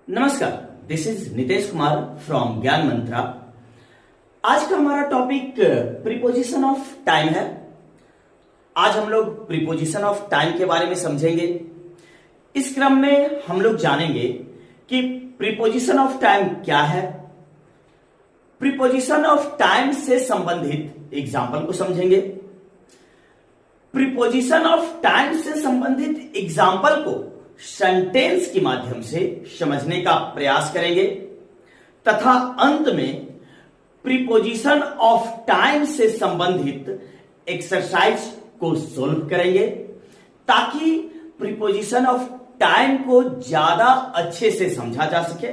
नमस्कार, this is Nitesh Kumar from ज्ञान मंत्रा। आज का हमारा टॉपिक प्रीपोजिशन ऑफ टाइम है। आज हम लोग प्रीपोजिशन ऑफ टाइम के बारे में समझेंगे। इस क्रम में हम लोग जानेंगे कि प्रीपोजिशन ऑफ टाइम क्या है, प्रीपोजिशन ऑफ टाइम से संबंधित एग्जाम्पल को समझेंगे, प्रीपोजिशन ऑफ टाइम से संबंधित एग्जाम्पल को सेंटेंस के माध्यम से समझने का प्रयास करेंगे तथा अंत में प्रीपोजिशन ऑफ टाइम से संबंधित एक्सरसाइज को सोल्व करेंगे ताकि प्रीपोजिशन ऑफ टाइम को ज्यादा अच्छे से समझा जा सके।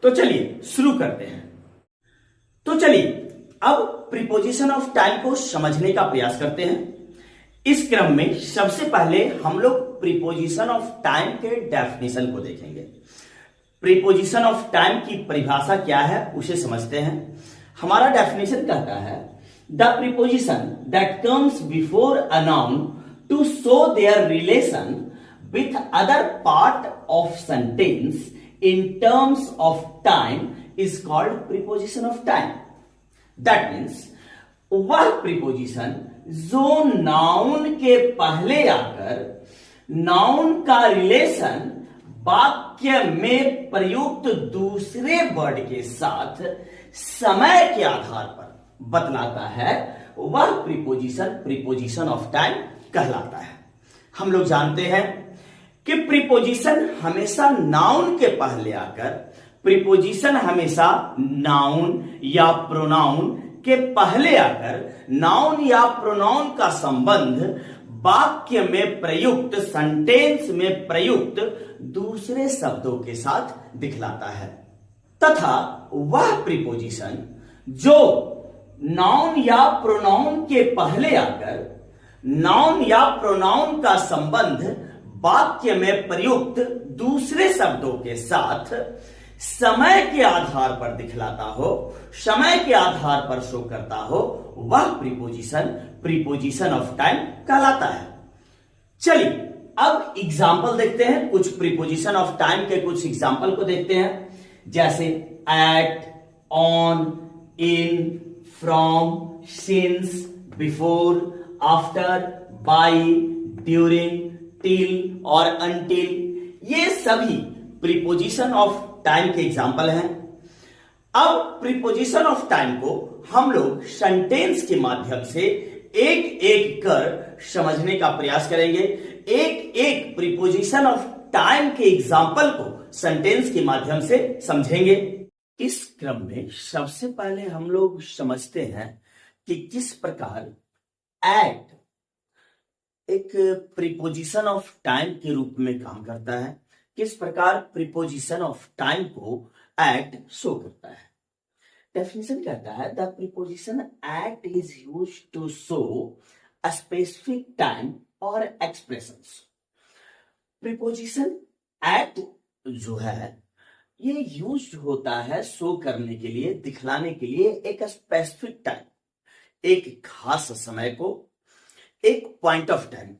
तो चलिए शुरू करते हैं। तो चलिए अब प्रीपोजिशन ऑफ टाइम को समझने का प्रयास करते हैं। इस क्रम में सबसे पहले हम लोग प्रीपोजिशन ऑफ टाइम के डेफिनेशन को देखेंगे। प्रीपोजिशन ऑफ टाइम की परिभाषा क्या है उसे समझते हैं। हमारा डेफिनेशन कहता है the preposition that comes before a noun to show their relation with other part of sentence in terms of time is called preposition of time. That means वह प्रीपोजिशन जो नाउन के पहले आकर नाउन का relation वाक्य में प्रयुक्त दूसरे वर्ड के साथ समय के आधार पर बतलाता है, वह प्रीपोजिशन ऑफ टाइम कहलाता है। हम लोग जानते हैं कि प्रीपोजिशन हमेशा नाउन के पहले आकर, प्रीपोजिशन हमेशा नाउन या प्रोनाउन के पहले आकर नाउन या प्रोनाउन का संबंध वाक्य में प्रयुक्त, सेंटेंस में प्रयुक्त दूसरे शब्दों के साथ दिखलाता है तथा वह प्रीपोजिशन जो नाउन या प्रोनाउन के पहले आकर नाउन या प्रोनाउन का संबंध वाक्य में प्रयुक्त दूसरे शब्दों के साथ समय के आधार पर दिखलाता हो, समय के आधार पर शो करता हो, वह प्रीपोजिशन ऑफ टाइम कहलाता है। चलिए अब एग्जाम्पल देखते हैं। कुछ प्रीपोजिशन ऑफ टाइम के कुछ एग्जाम्पल को देखते हैं, जैसे at, on, in, from, since, before, after, by, during, till और अनटिल। ये सभी प्रीपोजिशन ऑफ टाइम के एग्जाम्पल हैं। अब प्रीपोजिशन ऑफ टाइम को हम लोग सेंटेंस के माध्यम से एक एक कर समझने का प्रयास करेंगे। एक एक प्रीपोजिशन ऑफ टाइम के एग्जाम्पल को सेंटेंस के माध्यम से समझेंगे। इस क्रम में सबसे पहले हम लोग समझते हैं कि किस प्रकार एट एक प्रीपोजिशन ऑफ टाइम के रूप में काम करता है, किस प्रकार प्रीपोजिशन ऑफ टाइम को एट शो करता है। डेफिनेशन कहता है the preposition at is used to show a specific time और एक्सप्रेशंस। प्रीपोजिशन एट जो है ये यूज्ड होता है शो करने के लिए, दिखलाने के लिए एक स्पेसिफिक टाइम, एक खास समय को, एक पॉइंट ऑफ टाइम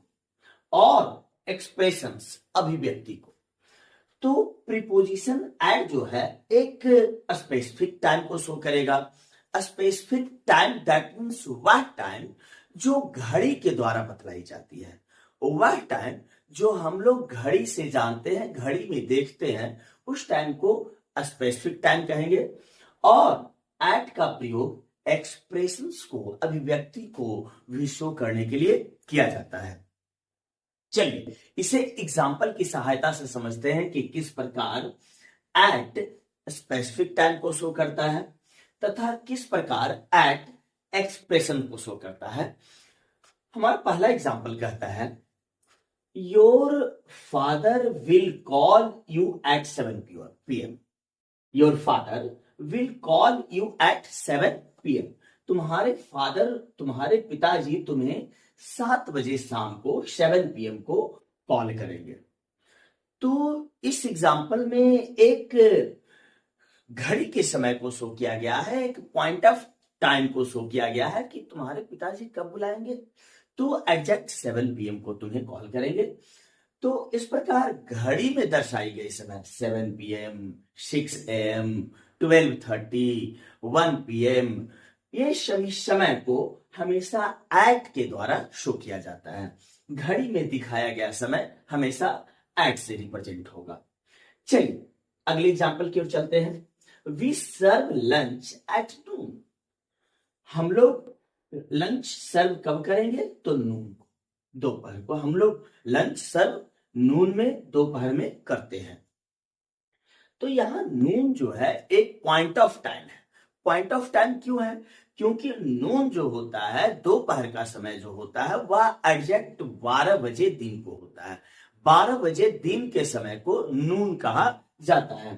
और एक्सप्रेशंस, अभिव्यक्ति को। तो प्रीपोजिशन एट जो है एक स्पेसिफिक टाइम को शो करेगा। स्पेसिफिक टाइम दैट मीन्स वह टाइम जो घड़ी के द्वारा बतलाई जाती है, वह टाइम जो हम लोग घड़ी से जानते हैं, घड़ी में देखते हैं, उस टाइम को स्पेसिफिक टाइम कहेंगे। और एट का प्रयोग एक्सप्रेशंस को, अभिव्यक्ति को भी शो करने के लिए किया जाता है। चलिए इसे एग्जाम्पल की सहायता से समझते हैं कि किस प्रकार एट स्पेसिफिक टाइम को शो करता है तथा किस प्रकार एट एक्सप्रेशन को शो करता है। हमारा पहला एग्जाम्पल कहता है your father will call you at 7 PM। Your father will call you at 7 PM। तुम्हारे फादर, तुम्हारे पिताजी तुम्हें 7 बजे शाम को 7 PM को कॉल करेंगे। तो इस एग्जाम्पल में एक घड़ी के समय को शो किया गया है, एक पॉइंट ऑफ टाइम को शो किया गया है कि तुम्हारे पिताजी कब बुलाएंगे, तो एग्जैक्ट 7 PM को तुम्हें कॉल करेंगे। तो इस प्रकार घड़ी में दर्शाई गई समय 7 PM, 6 AM, 12:30, 1 PM, ये सभी समय को हमेशा एट के द्वारा शो किया जाता है। घड़ी में दिखाया गया समय हमेशा एट से रिप्रेजेंट होगा। चलिए अगले एग्जाम्पल की ओर चलते हैं। We serve lunch at noon. हम लोग लंच सर्व कब करेंगे? तो नून को, दोपहर को। हम लोग लंच सर्व नून में, दोपहर में करते हैं। तो यहां नून जो है एक पॉइंट ऑफ टाइम है। पॉइंट ऑफ टाइम क्यों है? क्योंकि नून जो होता है, दोपहर का समय जो होता है, वह एग्जैक्ट 12 बजे दिन को होता है। 12 बजे दिन के समय को नून कहा जाता है।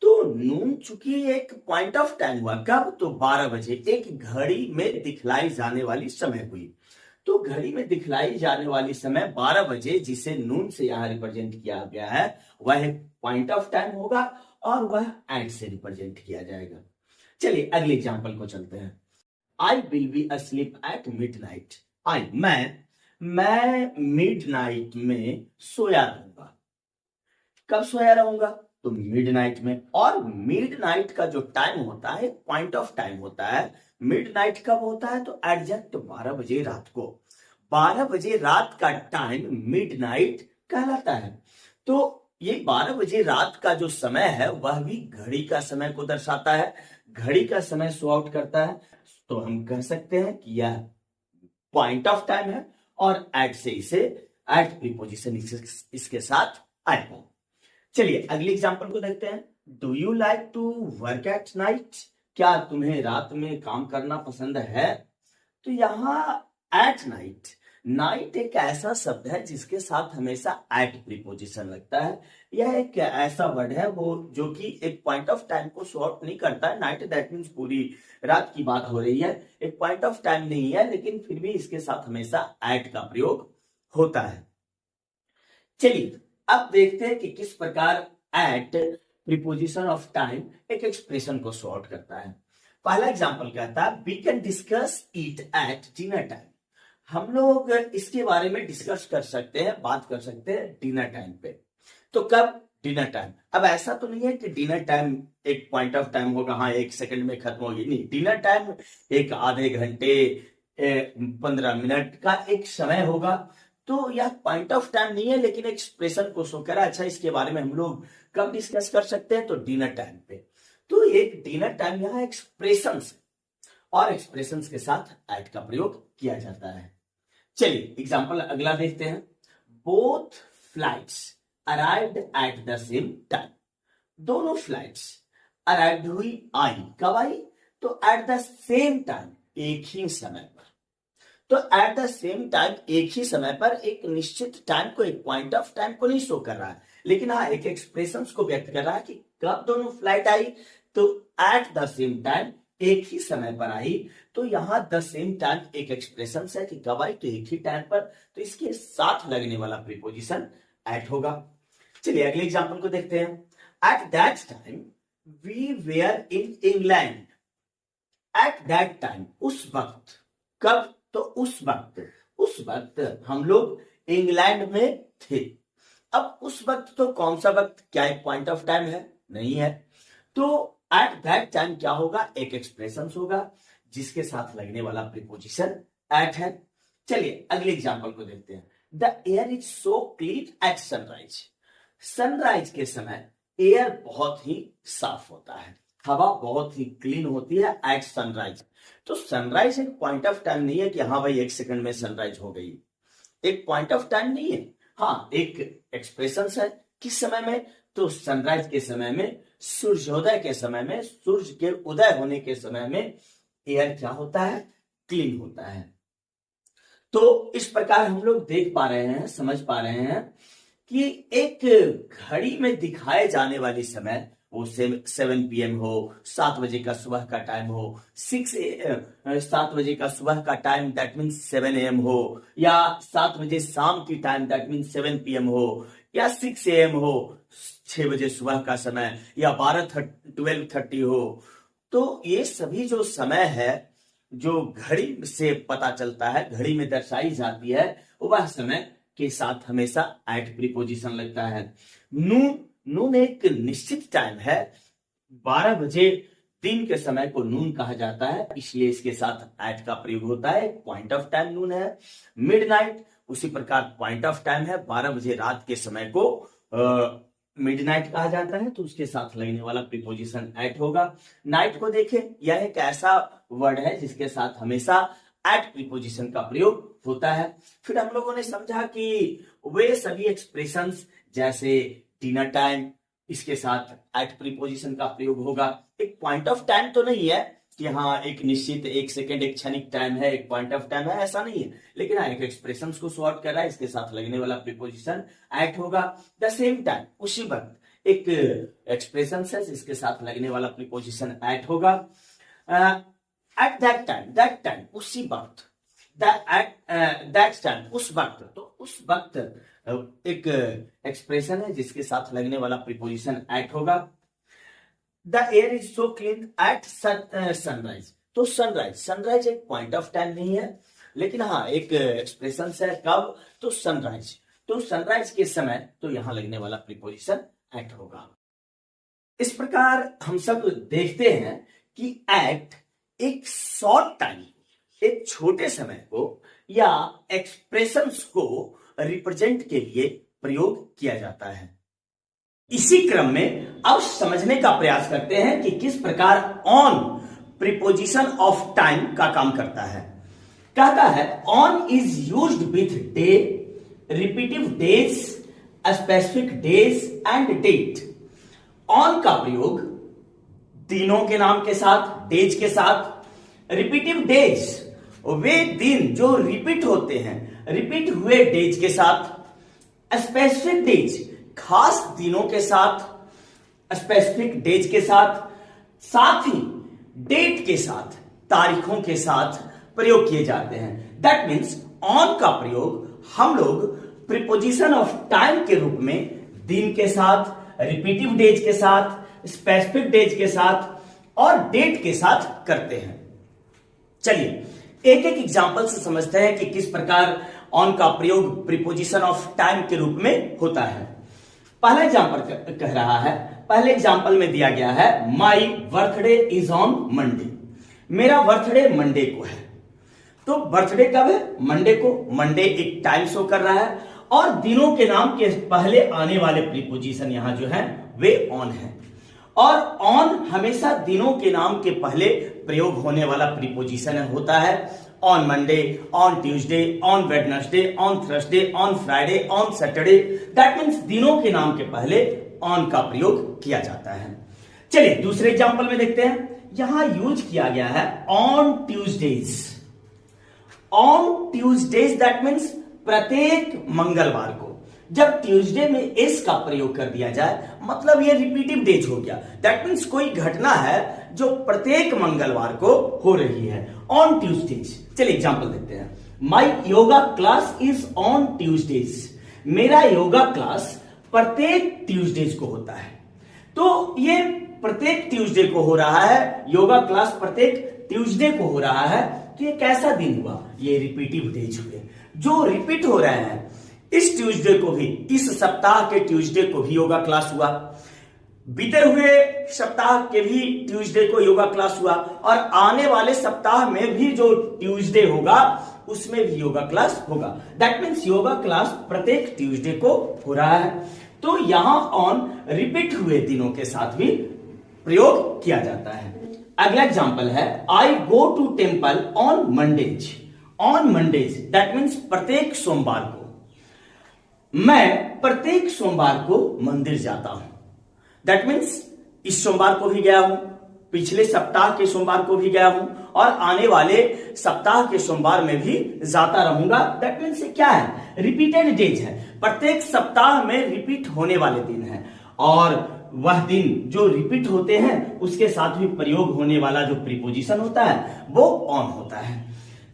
तो नून चूंकि एक पॉइंट ऑफ टाइम हुआ, कब? तो 12 बजे, एक घड़ी में दिखलाई जाने वाली समय हुई। तो घड़ी में दिखलाई जाने वाली समय 12 बजे, जिसे नून से यहां रिप्रेजेंट किया गया है, वह एक पॉइंट ऑफ टाइम होगा और वह एंड से रिप्रेजेंट किया जाएगा। चलिए अगले एग्जांपल को चलते हैं। I will be asleep at midnight. मैं मिडनाइट में सोया रहूंगा। कब सोया रहूंगा? तो मिडनाइट में। और मिडनाइट का जो टाइम होता है पॉइंट ऑफ टाइम होता है। मिडनाइट कब होता है? तो एग्जैक्ट 12 बजे रात को। 12 बजे रात का टाइम मिडनाइट कहलाता है। तो ये 12 बजे रात का जो समय है वह भी घड़ी का समय को दर्शाता है, घड़ी का समय शो आउट करता है। तो हम कह सकते हैं कि यह पॉइंट ऑफ टाइम है और एट से इसे एट प्रीपोजिशन इसके साथ आएगा। चलिए अगले एग्जांपल को देखते हैं। Do you like to work at night? क्या तुम्हें रात में काम करना पसंद है? तो यहाँ एट नाइट, नाइट एक ऐसा शब्द है जिसके साथ हमेशा एट प्रीपोजिशन लगता है। यह एक ऐसा वर्ड है वो जो कि एक पॉइंट ऑफ टाइम को शो आउट नहीं करता है। नाइट दैट मीन्स पूरी रात की बात हो रही है, एक पॉइंट ऑफ टाइम नहीं है, लेकिन फिर भी इसके साथ हमेशा एट का प्रयोग होता है। चलिए अब देखते हैं कि किस प्रकार एट प्रीपोजिशन ऑफ टाइम एक एक्सप्रेशन को शो आउट करता है। पहला एग्जांपल कहता है we can discuss it at dinner time. हम लोग इसके बारे में डिस्कस कर सकते हैं, बात कर सकते हैं डिनर टाइम पे। तो कब? Dinner time. अब ऐसा तो नहीं है कि डिनर टाइम एक पॉइंट ऑफ टाइम होगा, हाँ 1 सेकंड में खत्म होगी, नहीं। डिनर टाइम एक आधे घंटे 15 मिनट का एक समय होगा। तो यह पॉइंट ऑफ टाइम नहीं है, लेकिन एक्सप्रेशन को शो करा। अच्छा, इसके बारे में हम लोग कब डिस्कस कर सकते हैं? तो डिनर टाइम पे। तो एक डिनर टाइम यहाँ एक्सप्रेशन और एक्सप्रेशन के साथ एट का प्रयोग किया जाता है। चलिए एग्जांपल अगला देखते हैं। Both flights arrived at the same time. दोनों फ्लाइट्स अराइव्ड हुई, आई। कब आई? तो एट द सेम टाइम, एक ही समय पर। तो एट द सेम टाइम, एक ही समय पर, एक निश्चित टाइम को, एक पॉइंट ऑफ टाइम को नहीं शो कर रहा है, लेकिन हाँ एक एक्सप्रेशन को व्यक्त कर रहा है कि कब दोनों फ्लाइट आई। तो एट द सेम टाइम, एक ही समय पर आई। तो यहां द सेम टाइम एक एक्सप्रेशन है कि कब आई, तो एक ही टाइम पर। तो इसके साथ लगने वाला प्रीपोजिशन एट होगा। चलिए अगले एग्जांपल को देखते हैं। At that time we were in England. At that time, उस वक्त। कब? तो उस वक्त हम लोग इंग्लैंड में थे। अब उस वक्त तो कौन सा वक्त? क्या एक पॉइंट ऑफ टाइम है? नहीं है। तो एट दैट टाइम क्या होगा? एक एक्सप्रेशन होगा जिसके साथ लगने वाला प्रीपोजिशन एट है। चलिए अगले एग्जांपल को देखते हैं। The air is so clean at sunrise. Sunrise के समय एयर बहुत ही साफ होता है, हवा बहुत ही क्लीन होती है एट सनराइज। तो सनराइज एक पॉइंट ऑफ टाइम नहीं है कि हाँ भाई 1 सेकंड में सनराइज हो गई, एक पॉइंट ऑफ टाइम नहीं है। हाँ एक एक्सप्रेशन है। किस समय में? तो सनराइज के समय में, सूर्योदय के समय में, सूर्य के उदय होने के समय में एयर क्या होता है? क्लीन होता है। तो इस प्रकार हम लोग देख पा रहे हैं, समझ पा रहे हैं कि एक घड़ी में दिखाए जाने वाली समय, वो 7 PM हो, 7 बजे का सुबह का टाइम हो, 7 बजे का सुबह का टाइम दैट मीन्स 7 AM हो, या 7 बजे शाम की टाइम दैट मीन्स 7 PM हो, या 6 AM हो, 6 बजे सुबह का समय, या 12:30 हो। तो ये सभी जो समय है जो घड़ी से पता चलता है, घड़ी में दर्शाई जाती है, वह समय के साथ हमेशा एट प्रीपोजिशन लगता है। नून, नून एक निश्चित टाइम है, 12 बजे दिन के समय को नून कहा जाता है, इसलिए इसके साथ एट का प्रयोग होता है। पॉइंट ऑफ टाइम नून है। मिडनाइट उसी प्रकार पॉइंट ऑफ टाइम है, 12 बजे रात के समय को मिडनाइट कहा जाता है, तो उसके साथ लगने वाला प्रीपोजिशन एट होगा। नाइट को देखें, यह एक ऐसा वर्ड है जिसके साथ हमेशा एट प्रीपोजिशन का प्रयोग होता है। फिर हम लोगों ने समझा कि वे सभी एक्सप्रेशंस जैसे डिनर टाइम, इसके साथ एट प्रीपोजिशन का प्रयोग होगा। एक पॉइंट ऑफ टाइम तो नहीं है कि हाँ एक निश्चित 1 सेकेंड एक क्षणिक टाइम है, एक पॉइंट ऑफ टाइम है, ऐसा नहीं है, लेकिन हाँ एक एक्सप्रेशंस को सॉर्ट कर रहा है, इसके साथ लगने वाला प्रीपोजिशन एट होगा। द सेम टाइम, उसी वक्त एक एक्सप्रेशन है जिसके साथ लगने वाला प्रीपोजिशन एट होगा। Eight that time, that time उसी वक्त, दैट टाइम उस वक्त, तो उस वक्त एक एक्सप्रेशन है जिसके साथ लगने वाला प्रीपोजिशन एट होगा। The air is so clean at sunrise, तो सनराइज, सनराइज एक पॉइंट ऑफ टाइम नहीं है, लेकिन हाँ एक एक्सप्रेशन है, कब, तो सनराइज, तो सनराइज के समय तो यहां लगने वाला प्रीपोजिशन एट होगा। इस प्रकार हम सब देखते हैं कि एट एक शॉर्ट टाइम, एक छोटे समय को या एक्सप्रेशंस को रिप्रेजेंट के लिए प्रयोग किया जाता है। इसी क्रम में अब समझने का प्रयास करते हैं कि किस प्रकार ऑन प्रीपोजिशन ऑफ टाइम का काम करता है। कहता है on is used with day, repetitive days, specific days and date. On का प्रयोग दिनों के नाम के साथ, डेज के साथ, रिपीटिव डेज वे दिन जो रिपीट होते हैं, रिपीट हुए डेज के साथ, स्पेसिफिक डेज खास दिनों के साथ, स्पेसिफिक डेज के साथ, साथ ही डेट के साथ, तारीखों के साथ प्रयोग किए जाते हैं। दैट मीन्स ऑन का प्रयोग हम लोग प्रीपोजिशन ऑफ टाइम के रूप में दिन के साथ, रिपीटिव डेज के साथ, स्पेसिफिक डेज के साथ और डेट के साथ करते हैं। चलिए एक एक एग्जांपल से समझते हैं कि किस प्रकार ऑन का प्रयोग प्रीपोजिशन ऑफ टाइम के रूप में होता है। पहला एग्जांपल कह रहा है, पहले एग्जांपल में दिया गया है my birthday is on Monday, मेरा बर्थडे मंडे को है। तो बर्थडे कब है? मंडे को। मंडे एक टाइम शो कर रहा है और दिनों के नाम के पहले आने वाले प्रीपोजिशन यहां जो है वे ऑन है, और ऑन हमेशा दिनों के नाम के पहले प्रयोग होने वाला प्रीपोजिशन होता है। On Monday, on Tuesday, on Wednesday, on Thursday, on Friday, on Saturday. That means दिनों के नाम के पहले ऑन का प्रयोग किया जाता है। चलिए दूसरे एग्जांपल में देखते हैं, यहां यूज किया गया है on Tuesdays. On Tuesdays that means प्रत्येक मंगलवार को। जब ट्यूसडे में एस का प्रयोग कर दिया जाए मतलब ये रिपीटिव डेज हो गया। दैट मीन्स कोई घटना है जो प्रत्येक मंगलवार को हो रही है, ऑन ट्यूसडेज। चलिए एग्जांपल देखते हैं, my yoga class is on Tuesdays, मेरा योगा क्लास प्रत्येक ट्यूसडेज को होता है। तो ये प्रत्येक ट्यूसडे को हो रहा है, योगा क्लास प्रत्येक ट्यूसडे को हो रहा है, तो ये कैसा दिन हुआ? ये रिपीटिव डेज हुए जो रिपीट हो रहे हैं। इस ट्यूसडे को भी, इस सप्ताह के ट्यूसडे को भी योगा क्लास हुआ, बीते हुए सप्ताह के भी ट्यूसडे को योगा क्लास हुआ, और आने वाले सप्ताह में भी जो ट्यूसडे होगा उसमें भी योगा क्लास होगा। दैट मीन्स योगा क्लास प्रत्येक ट्यूसडे को हो रहा है। तो यहां ऑन रिपीट हुए दिनों के साथ भी प्रयोग किया जाता है। अगला एग्जांपल है, I go to temple on Mondays. On Mondays that means प्रत्येक सोमवार को, मैं प्रत्येक सोमवार को मंदिर जाता हूं। दैट मीन्स इस सोमवार को भी गया हूं, पिछले सप्ताह के सोमवार को भी गया हूं, और आने वाले सप्ताह के सोमवार में भी जाता रहूंगा। दैट मीन्स क्या है? रिपीटेड डेज है, प्रत्येक सप्ताह में रिपीट होने वाले दिन है, और वह दिन जो रिपीट होते हैं उसके साथ भी प्रयोग होने वाला जो प्रीपोजिशन होता है वो ऑन होता है।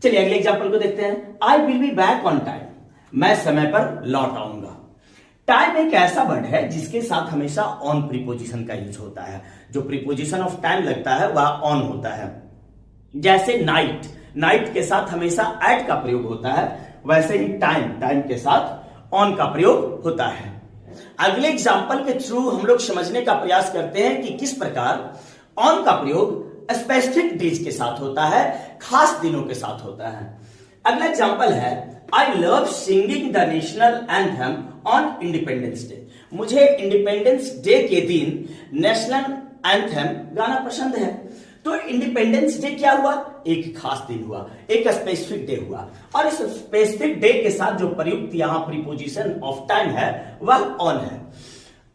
चलिए अगले एग्जांपल को देखते हैं, I will be back on time, मैं समय पर लौट आऊंगा। टाइम एक ऐसा वर्ड है जिसके साथ हमेशा ऑन प्रीपोजिशन का यूज होता है। जो प्रीपोजिशन ऑफ टाइम लगता है वह ऑन होता है। जैसे नाइट, नाइट के साथ हमेशा एट का प्रयोग होता है, वैसे ही टाइम, टाइम के साथ ऑन का प्रयोग होता है। अगले एग्जाम्पल के थ्रू हम लोग समझने का प्रयास करते हैं कि किस प्रकार ऑन का प्रयोग स्पेसिफिक डेज के साथ होता है, खास दिनों के साथ होता है। अगला एग्जाम्पल है, I love singing the national anthem on Independence day. मुझे इंडिपेंडेंस डे के दिन नेशनल एंथम गाना पसंद है। तो इंडिपेंडेंस डे क्या हुआ? एक खास दिन हुआ, एक स्पेसिफिक डे हुआ, और इस स्पेसिफिक डे के साथ जो प्रयुक्त यहां प्रीपोजिशन ऑफ टाइम है वह ऑन है।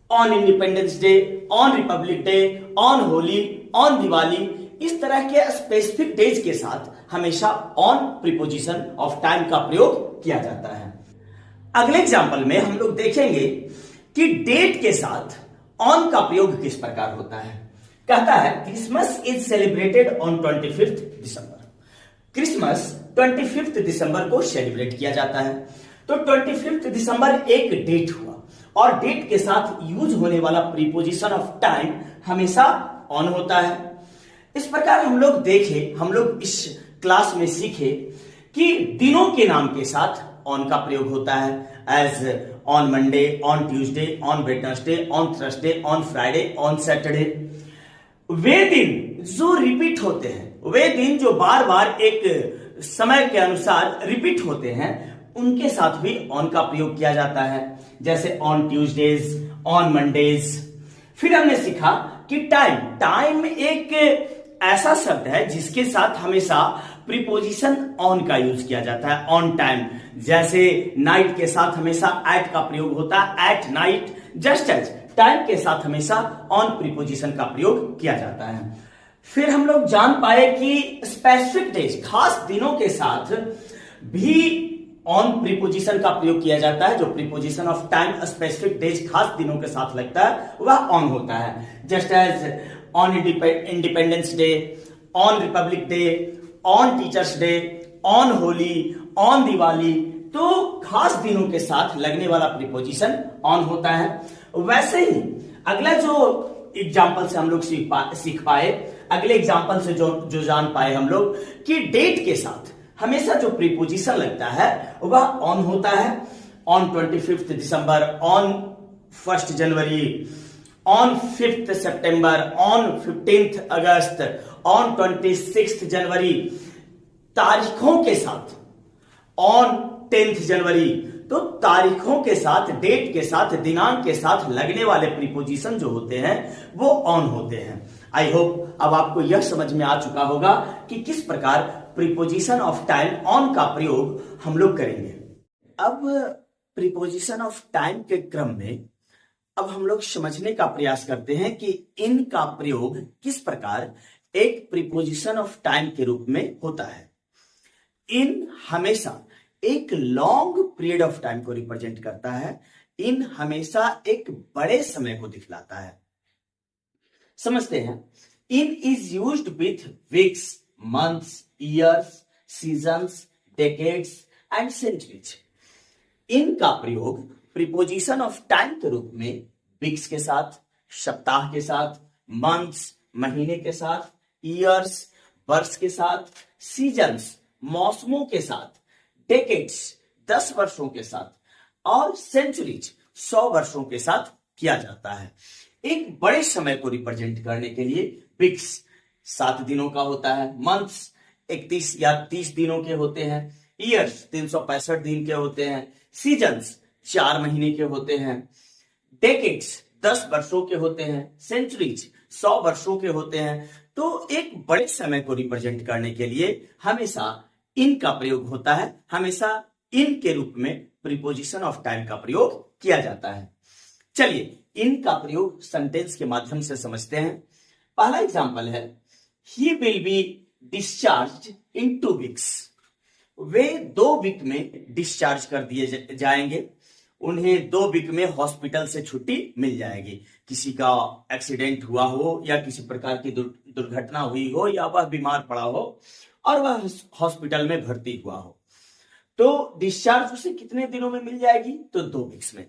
On Independence Day, on Republic Day, on Holi, on Diwali, इस तरह के स्पेसिफिक डेज के साथ हमेशा ऑन प्रीपोजिशन ऑफ टाइम का प्रयोग किया जाता है। अगले एग्जाम्पल में हम लोग देखेंगे कि डेट के साथ ऑन का प्रयोग किस प्रकार होता है। कहता है, Christmas is celebrated on 25 December. Christmas 25 दिसंबर को सेलिब्रेट किया जाता है। तो 25 दिसंबर एक डेट हुआ, और डेट के साथ यूज होने वाला प्रीपोजिशन ऑफ टाइम हमेशा ऑन होता है। इस प्रकार हम लोग इस क्लास में सीखे कि दिनों के नाम के साथ ऑन का प्रयोग होता है, as on Monday, on Tuesday, on Wednesday, on Thursday, on Friday, on Saturday. वे दिन जो रिपीट होते हैं, वे दिन जो बार बार एक समय के अनुसार रिपीट होते हैं, उनके साथ भी ऑन का प्रयोग किया जाता है, जैसे ऑन ट्यूसडेज, ऑन मंडेज। फिर हमने सीखा कि टाइम एक ऐसा शब्द है जिसके साथ हमेशा प्रीपोजिशन ऑन का यूज किया जाता है, ऑन टाइम। जैसे नाइट के साथ हमेशा एट का प्रयोग होता है, at night. Just as time के साथ हमेशा ऑन प्रीपोजिशन का प्रयोग किया जाता है। फिर हम लोग जान पाए कि स्पेसिफिक डेज, खास दिनों के साथ भी ऑन प्रीपोजिशन का प्रयोग किया जाता है। जो preposition of time specific days, खास दिनों के साथ लगता है, वह ऑन होता है। Just as on Independence Day, on Republic Day, on Teachers Day, on Holi, on Diwali. तो खास दिनों के साथ लगने वाला प्रीपोजिशन ऑन होता है। वैसे ही अगला जो एग्जाम्पल से हम लोग सीख पाए, अगले एग्जाम्पल से जो जान पाए हम लोग कि डेट के साथ हमेशा जो प्रीपोजिशन लगता है वह ऑन होता है। On 25 December, on 1 January, on 5 September, on 15 August, on 26 जनवरी, तारीखों के साथ, ऑन 10 जनवरी। तो तारीखों के साथ, डेट के साथ, दिनांक के साथ लगने वाले प्रीपोजिशन जो होते हैं वो ऑन होते हैं। आई होप अब आपको यह समझ में आ चुका होगा कि किस प्रकार प्रीपोजिशन ऑफ टाइम ऑन का प्रयोग हम लोग करेंगे। अब प्रीपोजिशन ऑफ टाइम के क्रम में अब हम लोग समझने का प्रयास करते हैं कि इन का प्रयोग किस प्रकार एक प्रीपोजिशन ऑफ टाइम के रूप में होता है। इन हमेशा एक लॉन्ग पीरियड ऑफ टाइम को रिप्रेजेंट करता है। इन हमेशा एक बड़े समय को दिखलाता है। समझते हैं, in is used with weeks, months, years, seasons, decades and centuries. In का प्रयोग प्रीपोजिशन ऑफ टाइम के रूप में वीक्स के साथ, सप्ताह के साथ, मंथ्स, महीने के साथ, ईयर्स, वर्ष के साथ, सीजन्स, मौसमों के साथ, डेकेड्स, 10 वर्षों के साथ, और सेंचुरीज, 100 वर्षों के साथ किया जाता है। एक बड़े समय को रिप्रेजेंट करने के लिए वीक्स 7 दिनों का होता है, मंथ्स 31 या 30 दिनों के होते हैं, ईयर्स 365 दिन के होते हैं, सीजन्स 4 महीने के होते हैं, डेकेड्स 10 वर्षों के होते हैं, सेंचुरीज 100 वर्षों के होते हैं। तो एक बड़े समय को रिप्रेजेंट करने के लिए हमेशा इन का प्रयोग होता है, हमेशा इन के रूप में प्रीपोजिशन ऑफ टाइम का प्रयोग किया जाता है। चलिए इन का प्रयोग सेंटेंस के माध्यम से समझते हैं। पहला एग्जांपल है, he will be discharge in 2 weeks. वे 2 वीक में डिस्चार्ज कर दिए जाएंगे। उन्हें 2 वीक में हॉस्पिटल से छुट्टी मिल जाएगी। किसी का एक्सीडेंट हुआ हो या किसी प्रकार की दुर्घटना हुई हो या वह बीमार पड़ा हो और वह हॉस्पिटल में भर्ती हुआ हो, तो डिस्चार्ज उसे कितने दिनों में मिल जाएगी? तो 2 वीक्स में।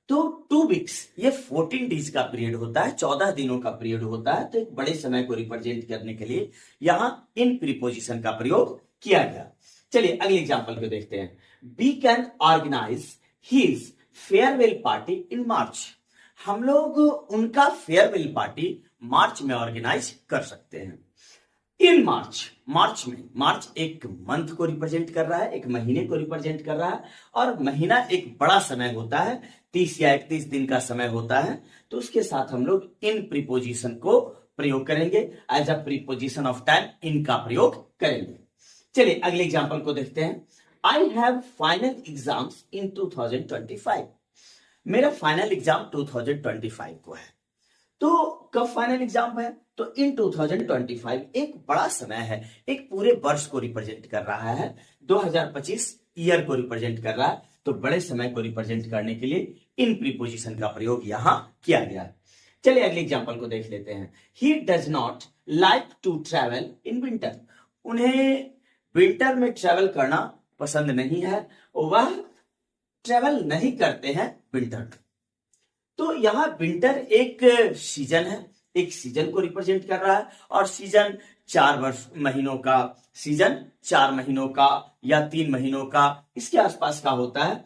तो 2 वीक्स ये 14 डेज का पीरियड होता है, 14 दिनों का पीरियड होता है। तो एक बड़े समय को रिप्रेजेंट करने के लिए यहां इन प्रीपोजिशन का प्रयोग किया गया। चलिए अगले एग्जांपल को देखते हैं। We can organise his farewell party in March. हम लोग उनका फेयरवेल पार्टी मार्च में ऑर्गेनाइज कर सकते हैं। इन मार्च, मार्च में, मार्च एक मंथ को रिप्रेजेंट कर रहा है, एक महीने को रिप्रेजेंट कर रहा है, और महीना एक बड़ा समय होता है, 30 या 31 दिन का समय होता है। तो उसके साथ हम लोग इन प्रीपोजिशन को प्रयोग करेंगे, as a preposition of time इनका प्रयोग करेंगे। चलिए अगले एग्जाम्पल को देखते हैं। I have final exams in 2025। मेरा फाइनल एग्जाम 2025 को है। तो कब फाइनल एग्जाम है? तो इन 2025 एक बड़ा समय है, एक पूरे वर्ष को रिप्रेजेंट कर रहा है, 2025 ईयर को रिप्रेजेंट कर रहा है। तो बड़े समय को रिप्रेजेंट करने के लिए इन प्रीपोजिशन का प्रयोग यहां किया गया है। चलिए अगले एग्जांपल को देख लेते हैं। He does not like to travel in winter. उन्हें विंटर में ट्रेवल करना पसंद नहीं है, वह ट्रेवल नहीं करते हैं विंटर में। तो यहां विंटर एक सीजन है, एक सीजन को रिप्रेजेंट कर रहा है, और सीजन 4 महीनों का, सीजन 4 महीनों का या 3 महीनों का, इसके आसपास का होता है।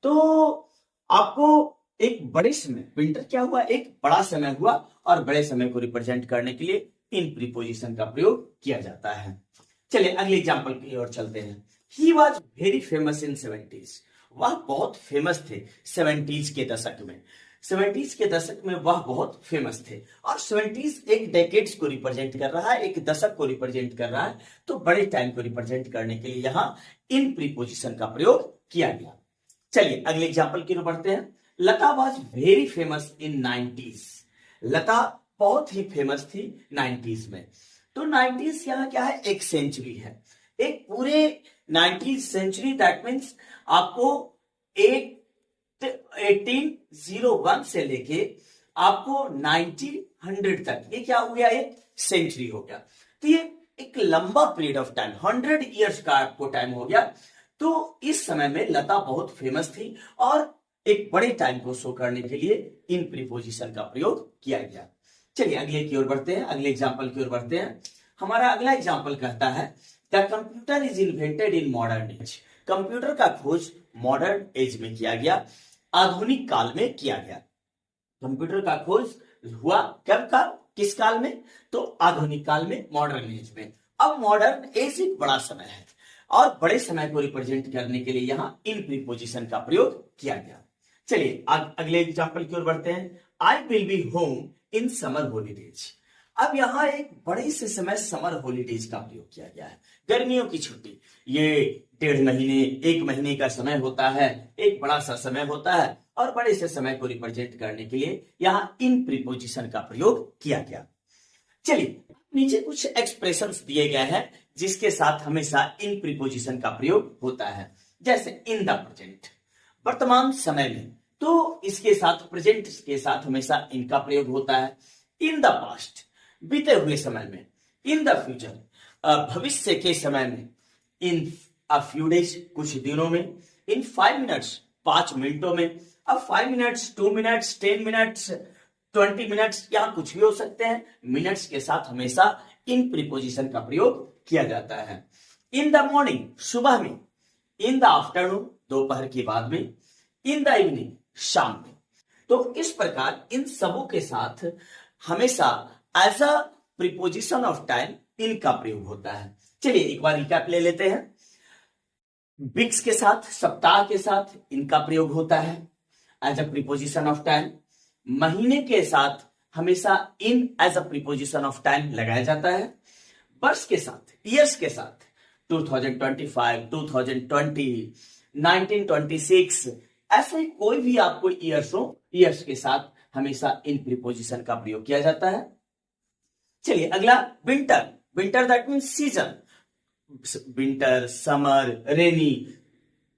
तो आपको एक बड़े समय, विंटर क्या हुआ, एक बड़ा समय हुआ, और बड़े समय को रिप्रेजेंट करने के लिए इन प्रीपोजिशन का प्रयोग किया जाता है। चलिए अगले एग्जांपल की ओर चलते हैं। He was very famous in 70s। वह बहुत फेमस थे 70s के दशक में। 70s के दशक में वह बहुत फेमस थे, और 70s एक डेकेड्स को रिप्रेजेंट कर रहा है, एक दशक को रिप्रेजेंट कर रहा है। तो बड़े टाइम को रिप्रेजेंट करने के लिए यहां इन प्रीपोजिशन का प्रयोग किया गया। चलिए अगले एग्जांपल की ओर बढ़ते हैं। Lata was very famous in 90s। Lata बहुत ही फेमस थी 90s में। तो 90s यहाँ क्या है, एक सेंचुरी है, एक पूरे 90s सेंचुरी। दैट मीन्स आपको 1801 से लेके आपको 1900 तक, ये क्या हो गया, एक सेंचुरी हो गया। तो ये एक लंबा पीरियड ऑफ टाइम, 100 ईयर्स का आपको टाइम हो गया। तो इस समय में लता बहुत फेमस थी, और एक बड़े टाइम को शो करने के लिए इन प्रीपोजिशन का प्रयोग किया गया। चलिए अगले की ओर बढ़ते हैं, अगले एग्जांपल की ओर बढ़ते हैं। हमारा अगला एग्जांपल कहता है the computer is invented in modern age. Computer का खोज मॉडर्न एज में किया गया, आधुनिक काल में किया गया। कंप्यूटर का खोज हुआ कब का, किस काल में? तो आधुनिक काल में, मॉडर्न एज में। अब मॉडर्न एज एक बड़ा समय है, और बड़े समय को रिप्रेजेंट करने के लिए यहां इन प्रीपोजिशन का प्रयोग किया गया। चलिए अगले एग्जांपल की ओर बढ़ते हैं। I will B home in summer holidays. अब यहां एक बड़े से समय समर हॉलीडेज का प्रयोग किया गया है, गर्मियों की छुट्टी। ये 1.5 महीने, 1 महीने का समय होता है, एक बड़ा सा समय होता है, और बड़े से समय को रिप्रेजेंट करने के लिए यहां इन प्रीपोजिशन का प्रयोग किया गया। चलिए नीचे कुछ एक्सप्रेशंस दिए गए हैं जिसके साथ हमेशा इन प्रीपोजिशन का प्रयोग होता है, जैसे इन द प्रेजेंट, वर्तमान समय में। तो इसके साथ, प्रेजेंट के साथ हमेशा इनका प्रयोग होता है। इन द पास्ट, बीते हुए समय में। इन द फ्यूचर, भविष्य के समय में। इन अ फ्यू डेज, कुछ दिनों में। इन 5 मिनट्स, 5 मिनटों में। अब 5 मिनट्स, 2 मिनट्स, 10 मिनट्स, 20 मिनट्स, यहां कुछ भी हो सकते हैं। मिनट्स के साथ हमेशा इन प्रीपोजिशन का प्रयोग किया जाता है। इन द मॉर्निंग, सुबह में। इन द आफ्टरनून, दोपहर के बाद में। इन द इवनिंग, शाम में। तो इस प्रकार इन सबों के साथ हमेशा as a preposition of time इनका प्रयोग होता है। चलिए एक बार रिकैप ले लेते हैं। वीक्स के साथ, सप्ताह के साथ इनका प्रयोग होता है as a preposition of time. महीने के साथ हमेशा in as a preposition of time लगाया जाता है। वर्ष के साथ, ईयर्स के साथ, 2025, 2020, 1926, ऐसे कोई भी आपको ईयर्स हो, ईयर्स के साथ हमेशा इन प्रीपोजिशन का प्रयोग किया जाता है। चलिए अगला, winter. Winter that means season. Winter, summer, rainy.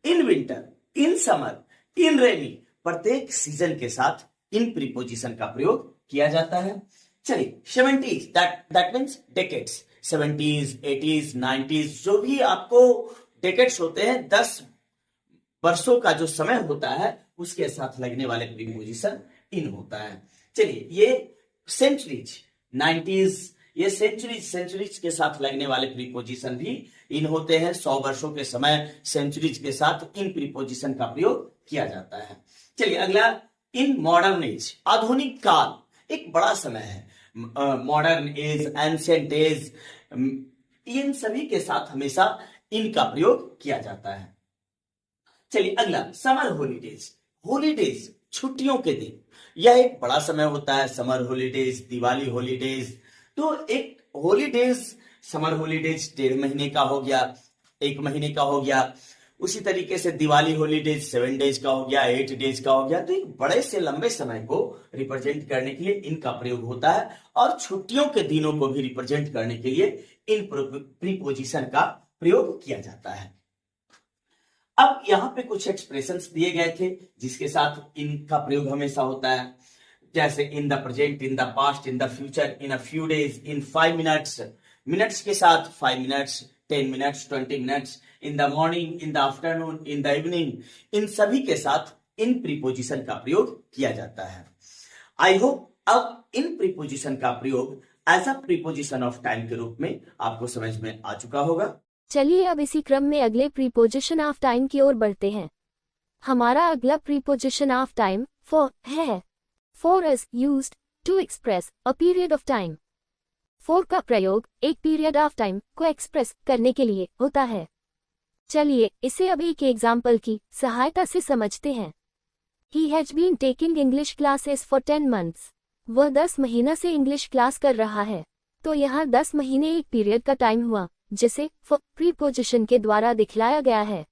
In winter, in summer, in rainy, प्रत्येक सीजन के साथ इन प्रीपोजिशन का प्रयोग किया जाता है। चलिए 70s, that means decades. 70s, 80s, 90s, जो भी आपको डेकेड्स होते हैं, 10 वर्षों का जो समय होता है, उसके साथ लगने वाले प्रीपोजिशन इन होता है। चलिए ये सेंचुरीज, 90s, ये सेंचुरीज के साथ लगने वाले प्रीपोजिशन भी इन होते हैं। 100 वर्षों के समय सेंचुरीज के साथ इन प्रीपोजिशन का प्रयोग किया जाता है। चलिए अगला, इन मॉडर्न एज, आधुनिक काल एक बड़ा समय है। मॉडर्न एज, एंशिएंट एज, इन सभी के साथ हमेशा इनका प्रयोग किया जाता है। चलिए अगला, समर हॉलीडेज, हॉलीडेज छुट्टियों के दिन, यह एक बड़ा समय होता है। समर हॉलीडेज, दिवाली हॉलीडेज, तो एक हॉलीडेज, समर हॉलीडेज 1.5 महीने का हो गया, 1 महीने का हो गया। उसी तरीके से दिवाली हॉलीडेज 7 डेज का हो गया, 8 डेज का हो गया। तो एक बड़े से लंबे समय को रिप्रेजेंट करने के लिए इनका प्रयोग होता है, और छुट्टियों के दिनों को भी रिप्रेजेंट करने के लिए इन प्रीपोजिशन का प्रयोग किया जाता है। अब यहां पे कुछ एक्सप्रेशंस दिए गए थे जिसके साथ इनका प्रयोग हमेशा होता है, जैसे in the present, in the past, in the future, in a few days, in 5 minutes, minutes के साथ 5 minutes, 10 minutes, 20 minutes, in the morning, in the afternoon, in the evening, in सभी के साथ इन प्रीपोजिशन का प्रयोग किया जाता है। आई होप अब इन प्रीपोजिशन का प्रयोग as a preposition of time के रूप में आपको समझ में आ चुका होगा। चलिए अब इसी क्रम में अगले प्रीपोजिशन ऑफ टाइम की ओर बढ़ते हैं। हमारा अगला प्रीपोजिशन ऑफ टाइम फॉर है। For is used to express a period of time. For का प्रयोग एक पीरियड ऑफ टाइम को एक्सप्रेस करने के लिए होता है। चलिए इसे अब एक एग्जाम्पल की सहायता से समझते हैं। He has been taking English classes for 10 months. वह 10 महीना से इंग्लिश क्लास कर रहा है। तो यहाँ 10 महीने एक पीरियड का टाइम हुआ, जिसे for प्रीपोजिशन के द्वारा दिखलाया गया है।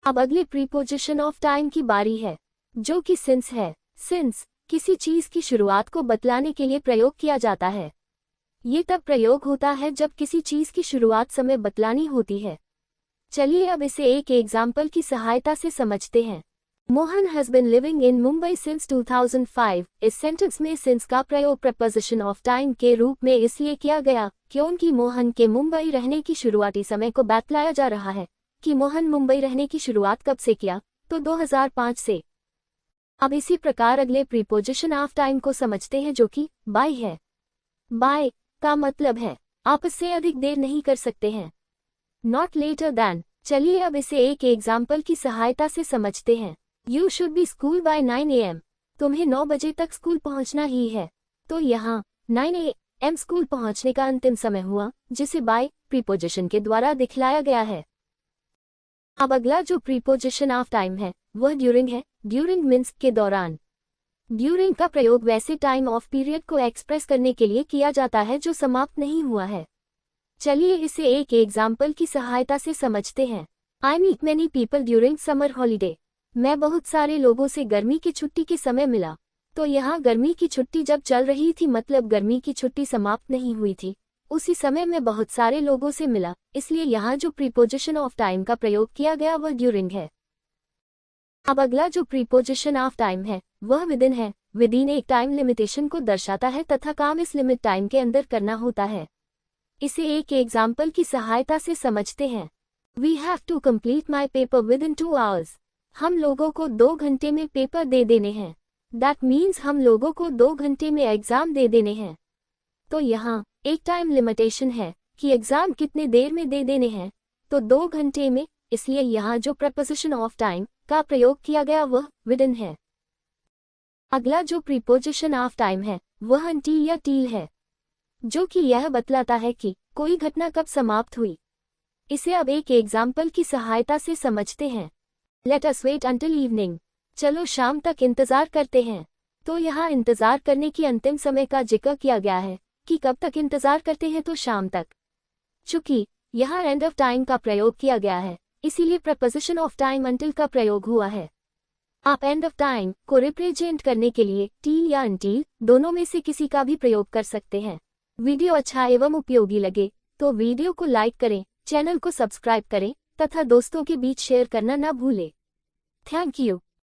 अब अगले प्रीपोजिशन ऑफ टाइम की बारी है, जो कि सिंस है। सिंस किसी चीज की शुरुआत को बतलाने के लिए प्रयोग किया जाता है। ये तब प्रयोग होता है जब किसी चीज की शुरुआत समय बतलानी होती है। चलिए अब इसे एक एग्जाम्पल की सहायता से समझते हैं। Mohan has been living in Mumbai since 2005। इस सेंटेंस में सिंस का प्रयोग प्रपोजिशन ऑफ टाइम के रूप में इसलिए किया गया क्योंकि मोहन के मुंबई रहने की शुरुआती समय को बतलाया जा रहा है कि मोहन मुंबई रहने की शुरुआत कब से किया, तो 2005 से। अब इसी प्रकार अगले प्रीपोजिशन ऑफ टाइम को समझते हैं, जो कि बाय है। बाय का मतलब है आप इससे अधिक देर नहीं कर सकते हैं, नॉट लेटर दैन। चलिए अब इसे एक एग्जाम्पल की सहायता से समझते हैं। You should be school by 9 AM। तुम्हें 9 बजे तक स्कूल पहुंचना ही है। तो यहाँ 9 AM स्कूल पहुंचने का अंतिम समय हुआ, जिसे बाय प्रीपोजिशन के द्वारा दिखलाया गया है। अब अगला जो प्रीपोजिशन ऑफ टाइम है वह ड्यूरिंग है। ड्यूरिंग मीन्स के दौरान। ड्यूरिंग का प्रयोग वैसे टाइम ऑफ पीरियड को एक्सप्रेस करने के लिए किया जाता है जो समाप्त नहीं हुआ है। चलिए इसे एक एग्जाम्पल की सहायता से समझते हैं। I meet many people during summer holiday. मैं बहुत सारे लोगों से गर्मी की छुट्टी के समय मिला। तो यहाँ गर्मी की छुट्टी जब चल रही थी, मतलब गर्मी की छुट्टी समाप्त नहीं हुई थी, उसी समय मैं बहुत सारे लोगों से मिला, इसलिए यहाँ जो प्रीपोजिशन ऑफ टाइम का प्रयोग किया गया वह ड्यूरिंग है। अब अगला जो प्रीपोजिशन ऑफ टाइम है वह विदिन है। विदिन एक टाइम लिमिटेशन को दर्शाता है तथा काम इस लिमिट टाइम के अंदर करना होता है। इसे एक एग्जाम्पल की सहायता से समझते हैं। We have to complete my paper within 2 hours. हम लोगों को 2 घंटे में पेपर दे देने हैं। दैट मीन्स हम लोगों को 2 घंटे में एग्जाम दे देने हैं। तो यहाँ एक टाइम लिमिटेशन है कि एग्जाम कितने देर में दे देने हैं, तो 2 घंटे में, इसलिए यहाँ जो प्रपोजिशन ऑफ टाइम का प्रयोग किया गया वह विदिन है। अगला जो प्रीपोजिशन ऑफ टाइम है वह अनटिल या टील है, जो कि यह बतलाता है कि कोई घटना कब समाप्त हुई। इसे अब एक एग्जाम्पल की सहायता से समझते हैं। Let us wait until evening. चलो शाम तक इंतजार करते हैं। तो यहाँ इंतजार करने की अंतिम समय का जिक्र किया गया है कि कब तक इंतजार करते हैं, तो शाम तक। चूंकि यहाँ एंड ऑफ टाइम का प्रयोग किया गया है, इसीलिए प्रपोजिशन ऑफ टाइम अंटिल का प्रयोग हुआ है। आप एंड ऑफ टाइम को रिप्रेजेंट करने के लिए टील या अनटिल दोनों में से किसी का भी प्रयोग कर सकते हैं। वीडियो अच्छा एवं उपयोगी लगे तो वीडियो को लाइक करें, चैनल को सब्सक्राइब करें तथा दोस्तों के बीच शेयर करना न भूलें। Thank you.